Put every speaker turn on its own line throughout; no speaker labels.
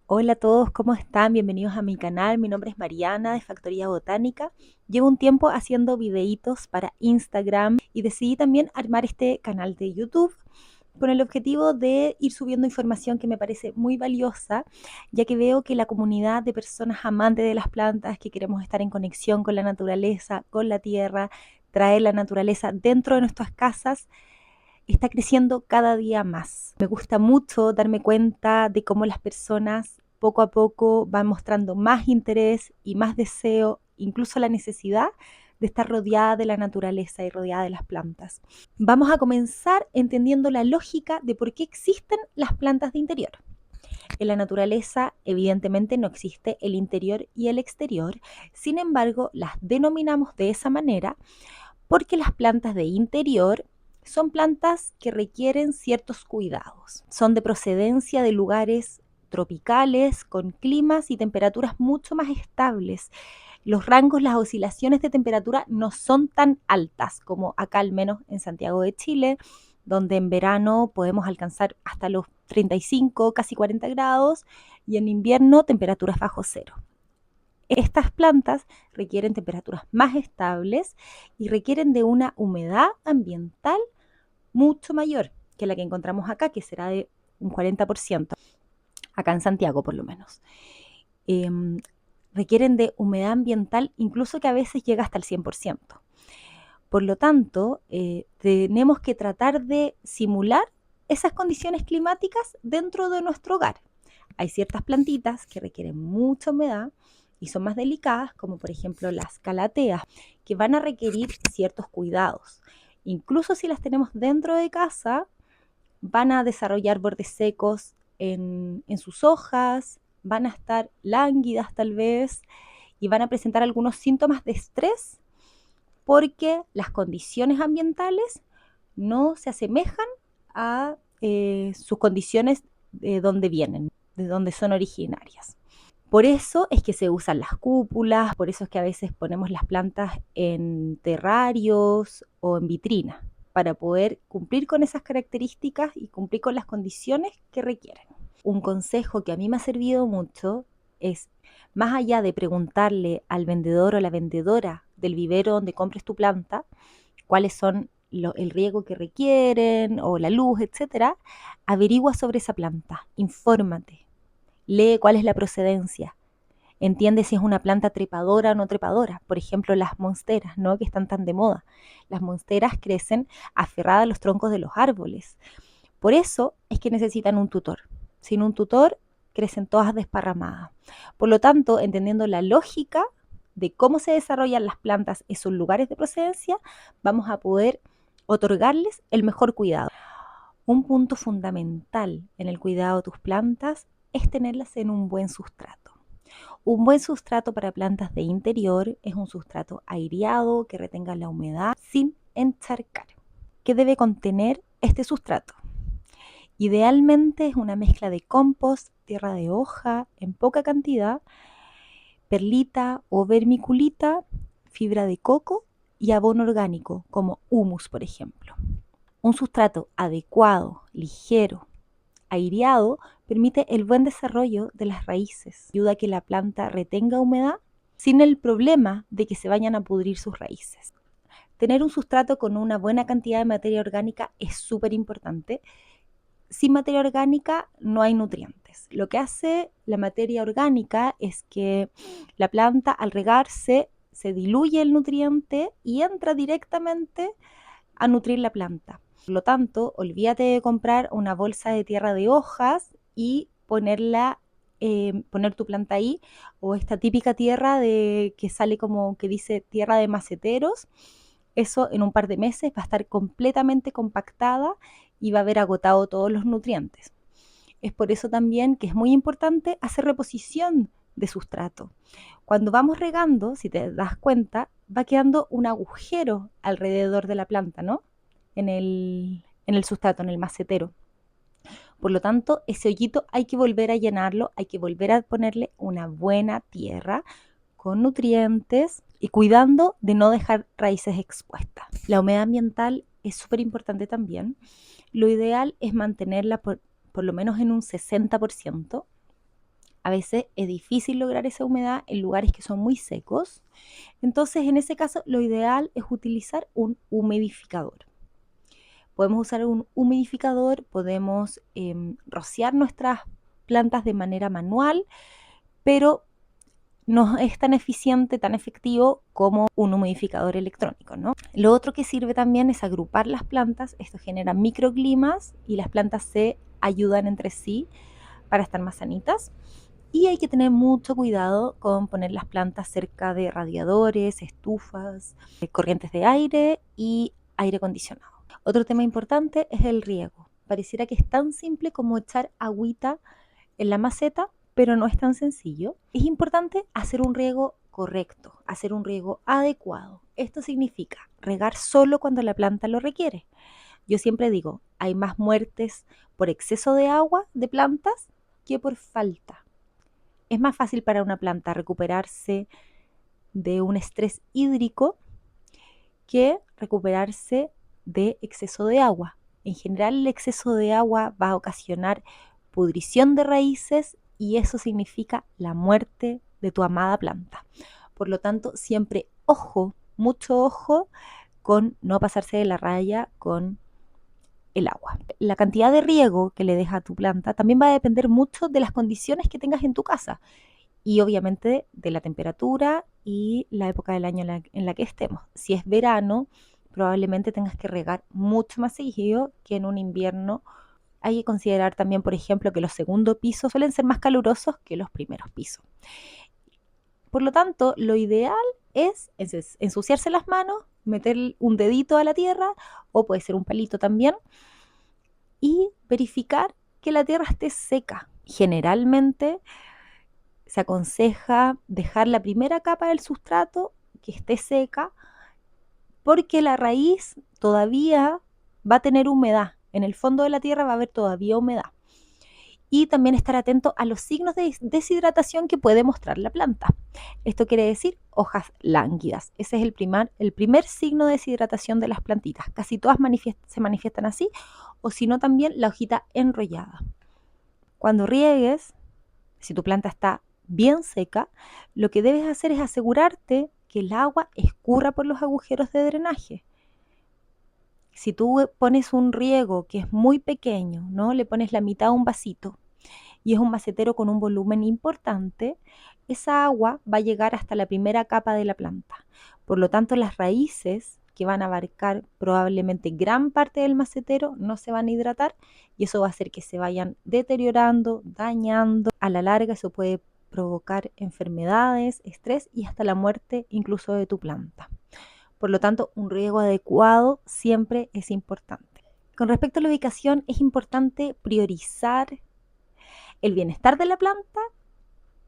Hola a todos, ¿cómo están? Bienvenidos a mi canal. Mi nombre es Mariana de Factoría Botánica. Llevo un tiempo haciendo videitos para Instagram y decidí también armar este canal de YouTube con el objetivo de ir subiendo información que me parece muy valiosa, ya que veo que la comunidad de personas amantes de las plantas, que queremos estar en conexión con la naturaleza, con la tierra, traer la naturaleza dentro de nuestras casas, está creciendo cada día más. Me gusta mucho darme cuenta de cómo las personas poco a poco van mostrando más interés y más deseo, incluso la necesidad de estar rodeada de la naturaleza y rodeada de las plantas. Vamos a comenzar entendiendo la lógica de por qué existen las plantas de interior. En la naturaleza, evidentemente, no existe el interior y el exterior, sin embargo, las denominamos de esa manera porque las plantas de interior son plantas que requieren ciertos cuidados. Son de procedencia de lugares tropicales con climas y temperaturas mucho más estables. Los rangos, las oscilaciones de temperatura no son tan altas como acá, al menos en Santiago de Chile, donde en verano podemos alcanzar hasta los 35, casi 40 grados, y en invierno temperaturas bajo cero. Estas plantas requieren temperaturas más estables y requieren de una humedad ambiental mucho mayor que la que encontramos acá, que será de un 40%, acá en Santiago por lo menos. Eh, Requieren de humedad ambiental incluso que a veces llega hasta el 100%. Por lo tanto, tenemos que tratar de simular esas condiciones climáticas dentro de nuestro hogar. Hay ciertas plantitas que requieren mucha humedad y son más delicadas, como por ejemplo las calateas, que van a requerir ciertos cuidados. Incluso si las tenemos dentro de casa, van a desarrollar bordes secos en sus hojas, van a estar lánguidas tal vez y van a presentar algunos síntomas de estrés porque las condiciones ambientales no se asemejan a sus condiciones de donde vienen, de donde son originarias. Por eso es que se usan las cúpulas, por eso es que a veces ponemos las plantas en terrarios o en vitrinas para poder cumplir con esas características y cumplir con las condiciones que requieren. Un consejo que a mí me ha servido mucho es, más allá de preguntarle al vendedor o la vendedora del vivero donde compres tu planta, cuáles son el riego que requieren o la luz, etcétera, averigua sobre esa planta, infórmate, lee cuál es la procedencia, entiende si es una planta trepadora o no trepadora. Por ejemplo, las monsteras, ¿no? Que están tan de moda. Las monsteras crecen aferradas a los troncos de los árboles. Por eso es que necesitan un tutor. Sin un tutor, crecen todas desparramadas. Por lo tanto, entendiendo la lógica de cómo se desarrollan las plantas en sus lugares de procedencia, vamos a poder otorgarles el mejor cuidado. Un punto fundamental en el cuidado de tus plantas es tenerlas en un buen sustrato. Un buen sustrato para plantas de interior es un sustrato aireado que retenga la humedad sin encharcar. ¿Qué debe contener este sustrato? Idealmente es una mezcla de compost, tierra de hoja en poca cantidad, perlita o vermiculita, fibra de coco y abono orgánico como humus, por ejemplo. Un sustrato adecuado, ligero, aireado, permite el buen desarrollo de las raíces, ayuda a que la planta retenga humedad sin el problema de que se vayan a pudrir sus raíces. Tener un sustrato con una buena cantidad de materia orgánica es súper importante. Sin materia orgánica no hay nutrientes. Lo que hace la materia orgánica es que la planta al regarse se diluye el nutriente y entra directamente a nutrir la planta. Por lo tanto, olvídate de comprar una bolsa de tierra de hojas y poner tu planta ahí, o esta típica tierra que sale como que dice tierra de maceteros. Eso en un par de meses va a estar completamente compactada y va a haber agotado todos los nutrientes. Es por eso también que es muy importante hacer reposición de sustrato. Cuando vamos regando, si te das cuenta, va quedando un agujero alrededor de la planta, ¿no? En el sustrato, en el macetero. Por lo tanto, ese hoyito hay que volver a llenarlo, hay que volver a ponerle una buena tierra con nutrientes y cuidando de no dejar raíces expuestas. La humedad ambiental es súper importante también. Lo ideal es mantenerla por lo menos en un 60%. A veces es difícil lograr esa humedad en lugares que son muy secos. Entonces, en ese caso, lo ideal es utilizar un humidificador. Podemos usar un humidificador, podemos rociar nuestras plantas de manera manual, pero no es tan eficiente, tan efectivo como un humidificador electrónico, ¿no? Lo otro que sirve también es agrupar las plantas. Esto genera microclimas y las plantas se ayudan entre sí para estar más sanitas. Y hay que tener mucho cuidado con poner las plantas cerca de radiadores, estufas, corrientes de aire y aire acondicionado. Otro tema importante es el riego. Pareciera que es tan simple como echar agüita en la maceta, pero no es tan sencillo. Es importante hacer un riego correcto, hacer un riego adecuado. Esto significa regar solo cuando la planta lo requiere. Yo siempre digo, hay más muertes por exceso de agua de plantas que por falta. Es más fácil para una planta recuperarse de un estrés hídrico que recuperarse de exceso de agua. En general, el exceso de agua va a ocasionar pudrición de raíces y eso significa la muerte de tu amada planta. Por lo tanto, siempre ojo, mucho ojo con no pasarse de la raya con el agua. La cantidad de riego que le deja a tu planta también va a depender mucho de las condiciones que tengas en tu casa y obviamente de la temperatura y la época del año en la que estemos. Si es verano, probablemente tengas que regar mucho más seguido que en un invierno. Hay que considerar también, por ejemplo, que los segundos pisos suelen ser más calurosos que los primeros pisos. Por lo tanto, lo ideal es ensuciarse las manos, meter un dedito a la tierra, o puede ser un palito también, y verificar que la tierra esté seca. Generalmente se aconseja dejar la primera capa del sustrato que esté seca porque la raíz todavía va a tener humedad. En el fondo de la tierra va a haber todavía humedad. Y también estar atento a los signos de deshidratación que puede mostrar la planta. Esto quiere decir hojas lánguidas. Ese es el primer signo de deshidratación de las plantitas. Casi todas se manifiestan así, o si no también la hojita enrollada. Cuando riegues, si tu planta está bien seca, lo que debes hacer es asegurarte que el agua escurra por los agujeros de drenaje. Si tú pones un riego que es muy pequeño, ¿no? Le pones la mitad a un vasito y es un macetero con un volumen importante, esa agua va a llegar hasta la primera capa de la planta. Por lo tanto, las raíces que van a abarcar probablemente gran parte del macetero no se van a hidratar y eso va a hacer que se vayan deteriorando, dañando. A la larga eso puede provocar enfermedades, estrés y hasta la muerte incluso de tu planta. Por lo tanto, un riego adecuado siempre es importante. Con respecto a la ubicación, es importante priorizar el bienestar de la planta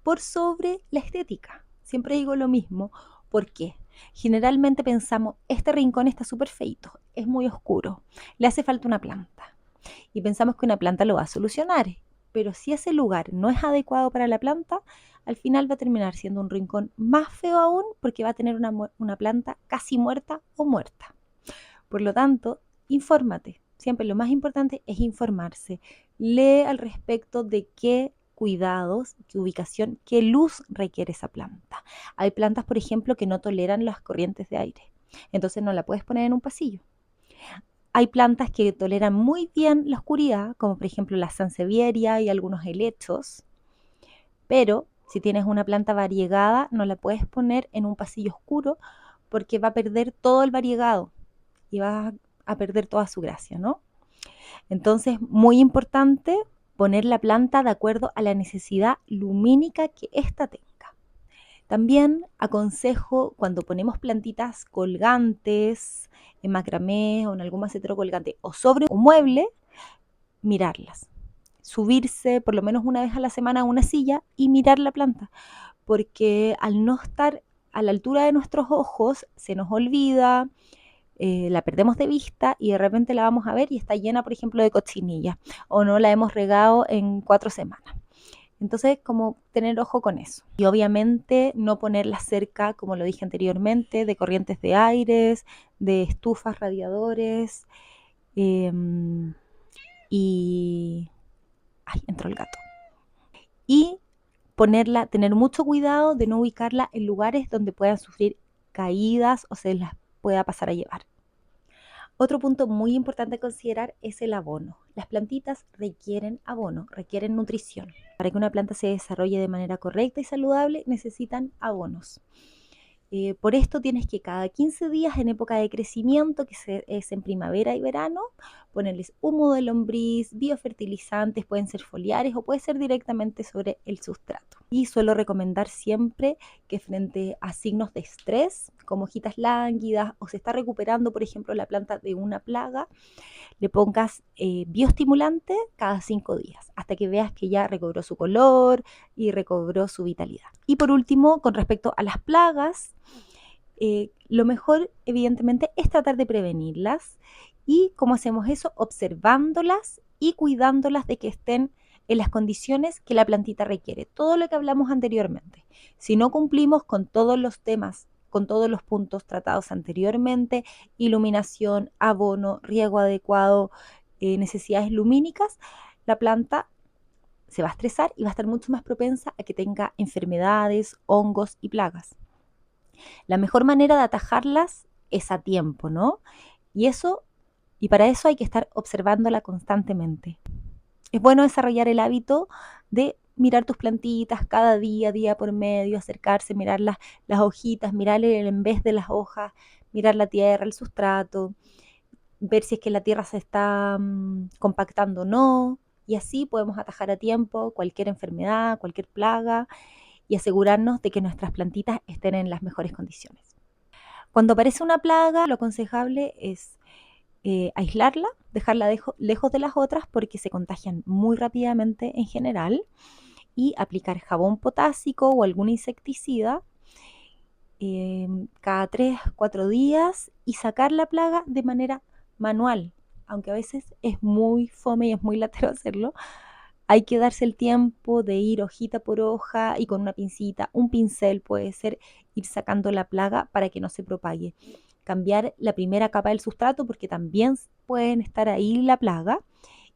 por sobre la estética. Siempre digo lo mismo. ¿Por qué? Generalmente pensamos, este rincón está súper feito, es muy oscuro, le hace falta una planta. Y pensamos que una planta lo va a solucionar. Pero si ese lugar no es adecuado para la planta, al final va a terminar siendo un rincón más feo aún porque va a tener una planta casi muerta o muerta. Por lo tanto, infórmate. Siempre lo más importante es informarse. Lee al respecto de qué cuidados, qué ubicación, qué luz requiere esa planta. Hay plantas, por ejemplo, que no toleran las corrientes de aire. Entonces no la puedes poner en un pasillo. Hay plantas que toleran muy bien la oscuridad, como por ejemplo la sansevieria y algunos helechos, pero si tienes una planta variegada no la puedes poner en un pasillo oscuro porque va a perder todo el variegado y va a perder toda su gracia, ¿no? Entonces, muy importante poner la planta de acuerdo a la necesidad lumínica que ésta tenga. También aconsejo cuando ponemos plantitas colgantes en macramé o en algún macetero colgante o sobre un mueble, mirarlas. Subirse por lo menos una vez a la semana a una silla y mirar la planta, porque al no estar a la altura de nuestros ojos se nos olvida, la perdemos de vista y de repente la vamos a ver y está llena, por ejemplo, de cochinilla o no la hemos regado en 4 semanas. Entonces, como tener ojo con eso. Y obviamente no ponerla cerca, como lo dije anteriormente, de corrientes de aires, de estufas, radiadores. Y... ¡Ay, entró el gato! Y tener mucho cuidado de no ubicarla en lugares donde puedan sufrir caídas o se las pueda pasar a llevar. Otro punto muy importante a considerar es el abono. Las plantitas requieren abono, requieren nutrición. Para que una planta se desarrolle de manera correcta y saludable necesitan abonos. Por esto tienes que cada 15 días en época de crecimiento, que es en primavera y verano, ponerles humo de lombriz, biofertilizantes, pueden ser foliares o puede ser directamente sobre el sustrato. Y suelo recomendar siempre que frente a signos de estrés, como hojitas lánguidas o se está recuperando, por ejemplo, la planta de una plaga, le pongas bioestimulante cada 5 días, hasta que veas que ya recobró su color y recobró su vitalidad. Y por último, con respecto a las plagas, lo mejor evidentemente es tratar de prevenirlas. ¿Y cómo hacemos eso? Observándolas y cuidándolas de que estén en las condiciones que la plantita requiere. Todo lo que hablamos anteriormente. Si no cumplimos con todos los temas, con todos los puntos tratados anteriormente, iluminación, abono, riego adecuado, necesidades lumínicas, la planta se va a estresar y va a estar mucho más propensa a que tenga enfermedades, hongos y plagas. La mejor manera de atajarlas es a tiempo, ¿no? Y para eso hay que estar observándola constantemente. Es bueno desarrollar el hábito de mirar tus plantitas cada día, día por medio, acercarse, mirar las hojitas, mirar el en vez de las hojas, mirar la tierra, el sustrato, ver si es que la tierra se está compactando o no, y así podemos atajar a tiempo cualquier enfermedad, cualquier plaga y asegurarnos de que nuestras plantitas estén en las mejores condiciones. Cuando aparece una plaga, lo aconsejable es aislarla, dejarla lejos de las otras porque se contagian muy rápidamente en general y aplicar jabón potásico o algún insecticida cada 3-4 días y sacar la plaga de manera manual, aunque a veces es muy fome y es muy latero hacerlo. Hay que darse el tiempo de ir hojita por hoja y con una pincita, un pincel puede ser, ir sacando la plaga para que no se propague. Cambiar la primera capa del sustrato porque también pueden estar ahí la plaga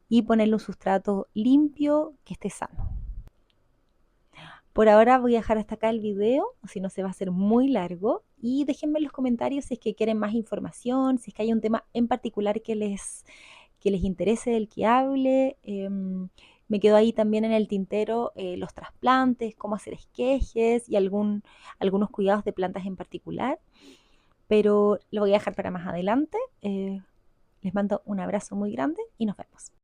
y ponerle un sustrato limpio que esté sano. Por ahora voy a dejar hasta acá el video, o si no se va a hacer muy largo. Y déjenme en los comentarios si es que quieren más información, si es que hay un tema en particular que les interese del que hable. Me quedó ahí también en el tintero los trasplantes, cómo hacer esquejes y algunos cuidados de plantas en particular. Pero lo voy a dejar para más adelante. Les mando un abrazo muy grande y nos vemos.